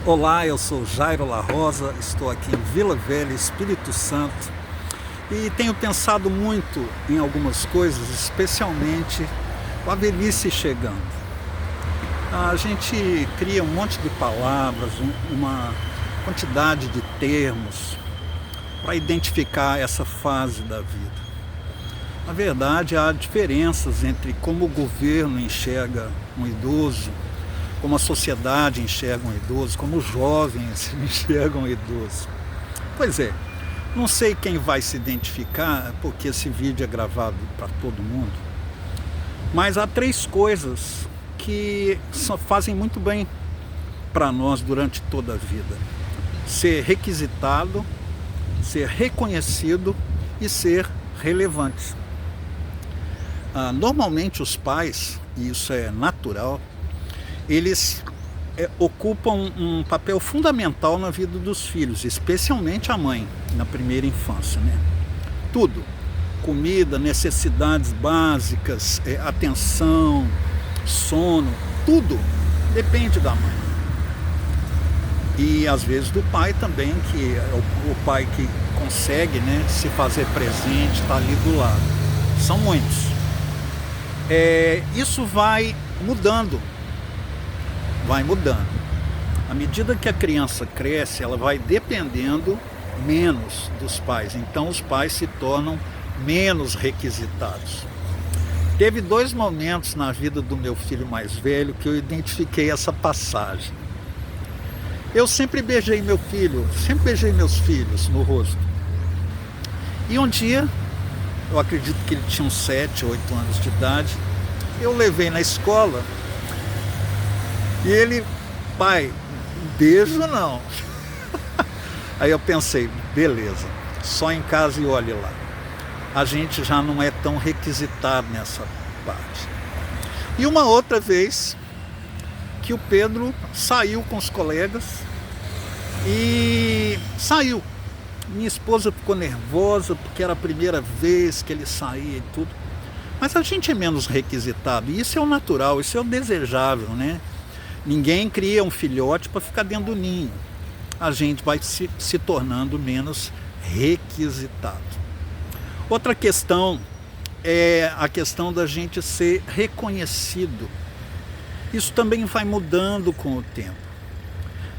Olá, eu sou Jairo La Rosa, estou aqui em Vila Velha, Espírito Santo, e tenho pensado muito em algumas coisas, especialmente com a velhice chegando. A gente cria um monte de palavras, uma quantidade de termos para identificar essa fase da vida. Na verdade, há diferenças entre como o governo enxerga um idoso, como a sociedade enxerga um idoso, como os jovens enxergam um idoso. Pois é, não sei quem vai se identificar, porque esse vídeo é gravado para todo mundo, mas há três coisas que fazem muito bem para nós durante toda a vida: ser requisitado, ser reconhecido e ser relevante. Normalmente os pais, e isso é natural, eles ocupam um papel fundamental na vida dos filhos, especialmente a mãe, na primeira infância, né? Tudo, comida, necessidades básicas, atenção, sono, tudo depende da mãe. E às vezes do pai também, que é o pai que consegue, né, se fazer presente, está ali do lado. São muitos. Isso vai mudando. À medida que a criança cresce, ela vai dependendo menos dos pais. Então os pais se tornam menos requisitados. Teve dois momentos na vida do meu filho mais velho que eu identifiquei essa passagem. Eu sempre beijei meu filho, sempre beijei meus filhos no rosto. E um dia, eu acredito que ele tinha uns 7, 8 anos de idade, eu levei na escola. E ele, pai, beijo não. Aí eu pensei, beleza, só em casa e olhe lá. A gente já não é tão requisitado nessa parte. E uma outra vez que o Pedro saiu com os colegas e saiu. Minha esposa ficou nervosa porque era a primeira vez que ele saía e tudo. Mas a gente é menos requisitado, e isso é o natural, isso é o desejável, né? Ninguém cria um filhote para ficar dentro do ninho. A gente vai se tornando menos requisitado. Outra questão é a questão da gente ser reconhecido. Isso também vai mudando com o tempo.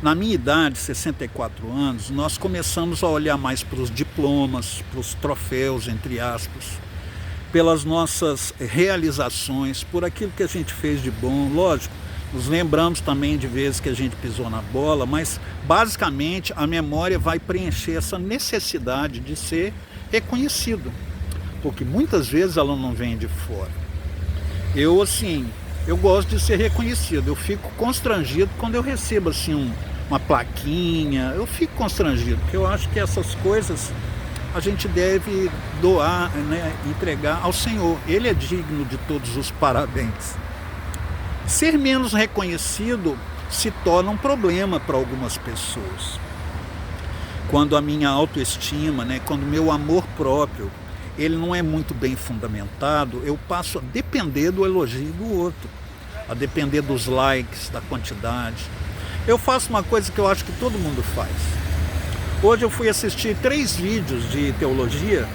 Na minha idade, 64 anos, nós começamos a olhar mais para os diplomas, para os troféus, entre aspas, pelas nossas realizações, por aquilo que a gente fez de bom. Lógico, nos lembramos também de vezes que a gente pisou na bola, mas basicamente a memória vai preencher essa necessidade de ser reconhecido, porque muitas vezes ela não vem de fora. Eu gosto de ser reconhecido, eu fico constrangido quando eu recebo uma plaquinha, eu fico constrangido, porque eu acho que essas coisas a gente deve doar, né, entregar ao Senhor. Ele é digno de todos os parabéns. Ser menos reconhecido se torna um problema para algumas pessoas. Quando a minha autoestima, né, quando o meu amor próprio, ele não é muito bem fundamentado, eu passo a depender do elogio do outro, a depender dos likes, da quantidade. Eu faço uma coisa que eu acho que todo mundo faz. Hoje eu fui assistir 3 vídeos de teologia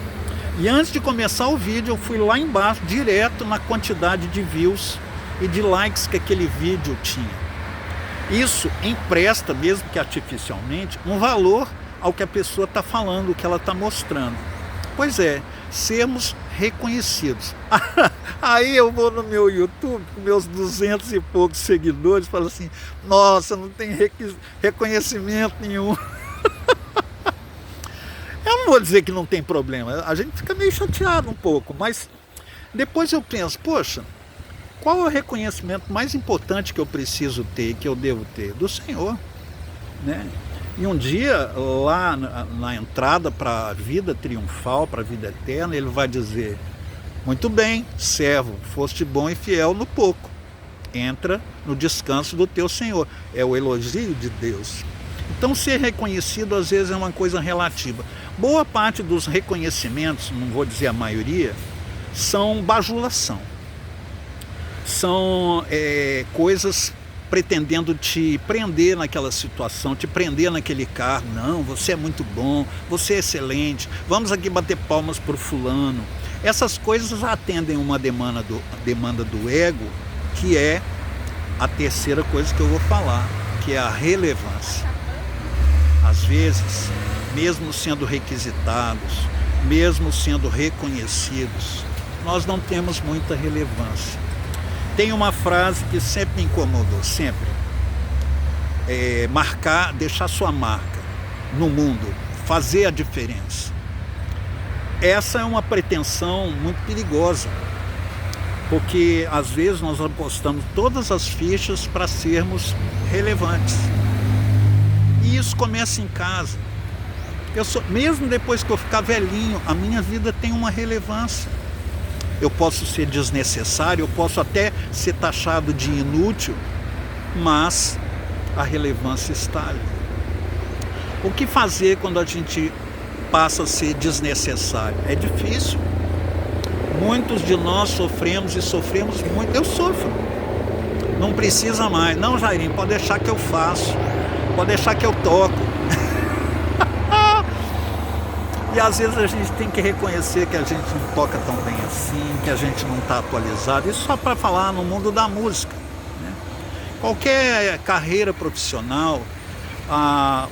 e antes de começar o vídeo eu fui lá embaixo, direto na quantidade de views e de likes que aquele vídeo tinha. Isso empresta, mesmo que artificialmente, um valor ao que a pessoa está falando, o que ela está mostrando. Pois é, sermos reconhecidos. Aí eu vou no meu YouTube, com meus 200 e poucos seguidores, e falo assim, nossa, não tem reconhecimento nenhum. Eu não vou dizer que não tem problema, a gente fica meio chateado um pouco, mas depois eu penso, poxa, qual é o reconhecimento mais importante que eu preciso ter, que eu devo ter? Do Senhor, né? E um dia, lá na entrada para a vida triunfal, para a vida eterna, ele vai dizer, muito bem, servo, foste bom e fiel no pouco, entra no descanso do teu Senhor. É o elogio de Deus. Então ser reconhecido às vezes é uma coisa relativa. Boa parte dos reconhecimentos, não vou dizer a maioria, são bajulação. São coisas pretendendo te prender naquela situação, te prender naquele cargo. Não, você é muito bom, você é excelente, vamos aqui bater palmas por fulano. Essas coisas atendem uma demanda do ego, que é a terceira coisa que eu vou falar, que é a relevância. Às vezes, mesmo sendo requisitados, mesmo sendo reconhecidos, nós não temos muita relevância. Tem uma frase que sempre me incomodou, sempre. Deixar sua marca no mundo, fazer a diferença. Essa é uma pretensão muito perigosa, porque às vezes nós apostamos todas as fichas para sermos relevantes. E isso começa em casa. Mesmo depois que eu ficar velhinho, a minha vida tem uma relevância. Eu posso ser desnecessário, eu posso até ser taxado de inútil, mas a relevância está ali. O que fazer quando a gente passa a ser desnecessário? É difícil. Muitos de nós sofremos e sofremos muito. Eu sofro. Não precisa mais. Não, Jairinho, pode deixar que eu faço. Pode deixar que eu toco. E às vezes a gente tem que reconhecer que a gente não toca tão bem assim, que a gente não está atualizado. Isso só para falar no mundo da música, né? Qualquer carreira profissional,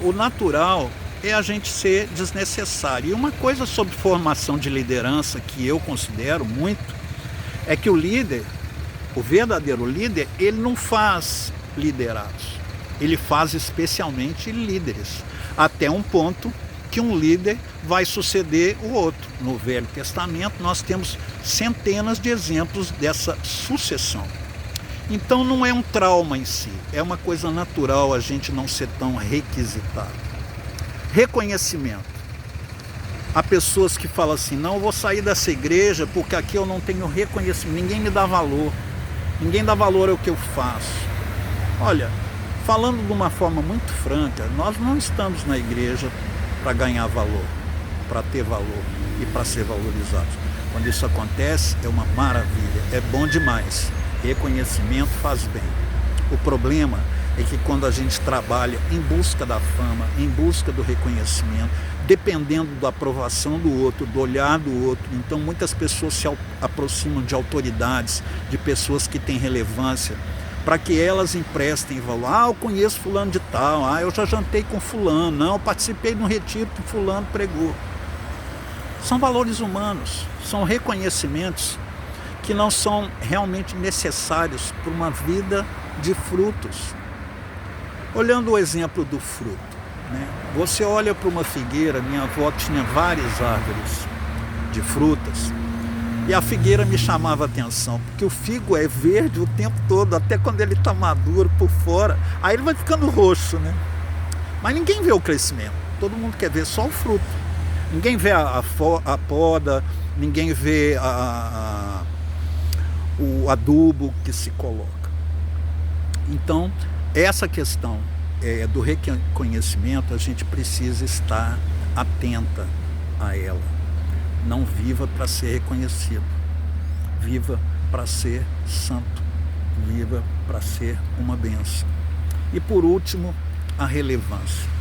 o natural é a gente ser desnecessário. E uma coisa sobre formação de liderança que eu considero muito, é que o líder, o verdadeiro líder, ele não faz liderados, ele faz especialmente líderes, até um ponto que um líder vai suceder o outro. No Velho Testamento nós temos centenas de exemplos dessa sucessão. Então não é um trauma em si, é uma coisa natural a gente não ser tão requisitado. Reconhecimento. Há pessoas que falam assim, não, eu vou sair dessa igreja porque aqui eu não tenho reconhecimento, ninguém me dá valor, ninguém dá valor ao que eu faço. Olha, falando de uma forma muito franca, nós não estamos na igreja para ganhar valor, para ter valor e para ser valorizados. Quando isso acontece, é uma maravilha, é bom demais. Reconhecimento faz bem. O problema é que quando a gente trabalha em busca da fama, em busca do reconhecimento, dependendo da aprovação do outro, do olhar do outro, então muitas pessoas se aproximam de autoridades, de pessoas que têm relevância, para que elas emprestem valor. Eu conheço fulano de tal, eu já jantei com fulano, não, eu participei de um retiro que fulano pregou. São valores humanos, são reconhecimentos que não são realmente necessários para uma vida de frutos. Olhando o exemplo do fruto, né? Você olha para uma figueira, minha avó tinha várias árvores de frutas, e a figueira me chamava a atenção, porque o figo é verde o tempo todo, até quando ele está maduro por fora, aí ele vai ficando roxo, né? Mas ninguém vê o crescimento, todo mundo quer ver só o fruto. Ninguém vê a poda, ninguém vê o adubo que se coloca. Então, essa questão do reconhecimento, a gente precisa estar atenta a ela. Não viva para ser reconhecido, viva para ser santo, viva para ser uma bênção. E por último, a relevância.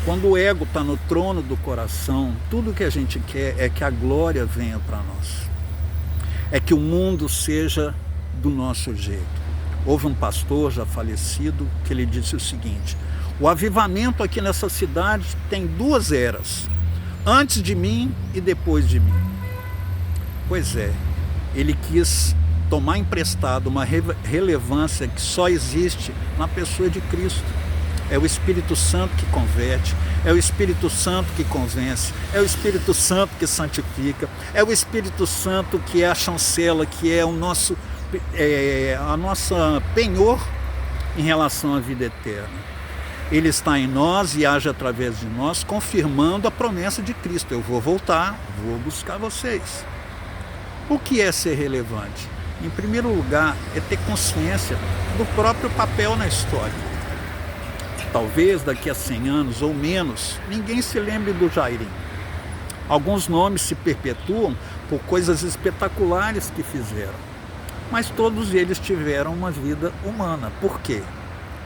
Quando o ego está no trono do coração, tudo que a gente quer é que a glória venha para nós, é que o mundo seja do nosso jeito. Houve um pastor já falecido que ele disse o seguinte: o avivamento aqui nessa cidade tem duas eras, antes de mim e depois de mim. Pois é, ele quis tomar emprestado uma relevância que só existe na pessoa de Cristo. É o Espírito Santo que converte, é o Espírito Santo que convence, é o Espírito Santo que santifica, é o Espírito Santo que é a chancela, que é a nossa penhor em relação à vida eterna. Ele está em nós e age através de nós, confirmando a promessa de Cristo. Eu vou voltar, vou buscar vocês. O que é ser relevante? Em primeiro lugar, é ter consciência do próprio papel na história. Talvez daqui a 100 anos ou menos, ninguém se lembre do Jairinho. Alguns nomes se perpetuam por coisas espetaculares que fizeram. mas todos eles tiveram uma vida humana. Por quê?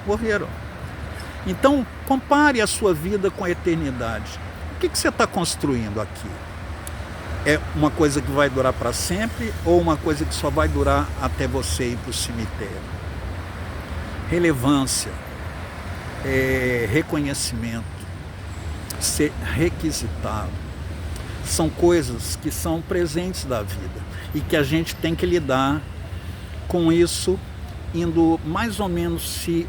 Morreram. Então, compare a sua vida com a eternidade. O que você está construindo aqui? É uma coisa que vai durar para sempre ou uma coisa que só vai durar até você ir para o cemitério? Relevância, reconhecimento, ser requisitado, são coisas que são presentes da vida e que a gente tem que lidar com isso, indo mais ou menos se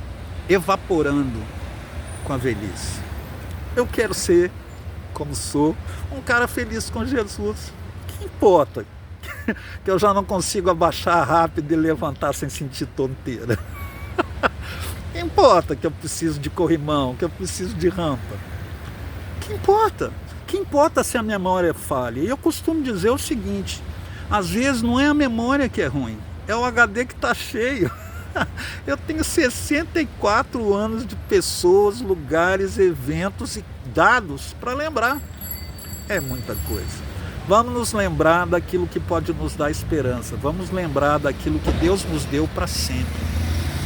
evaporando com a velhice. Eu quero ser, como sou, um cara feliz com Jesus. Que importa que eu já não consigo abaixar rápido e levantar sem sentir tonteira? Que importa que eu preciso de corrimão, que eu preciso de rampa? Que importa? Que importa se a memória falha? E eu costumo dizer o seguinte: às vezes não é a memória que é ruim, é o HD que está cheio. Eu tenho 64 anos de pessoas, lugares, eventos e dados para lembrar. É muita coisa. Vamos nos lembrar daquilo que pode nos dar esperança. Vamos lembrar daquilo que Deus nos deu para sempre.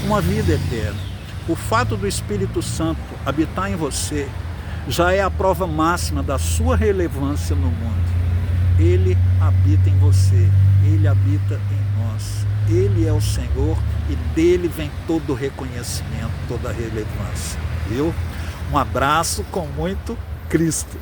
Uma vida eterna. O fato do Espírito Santo habitar em você já é a prova máxima da sua relevância no mundo. Ele habita em você. Ele habita em nós. Ele é o Senhor e dele vem todo o reconhecimento, toda a relevância. Viu? Um abraço com muito Cristo.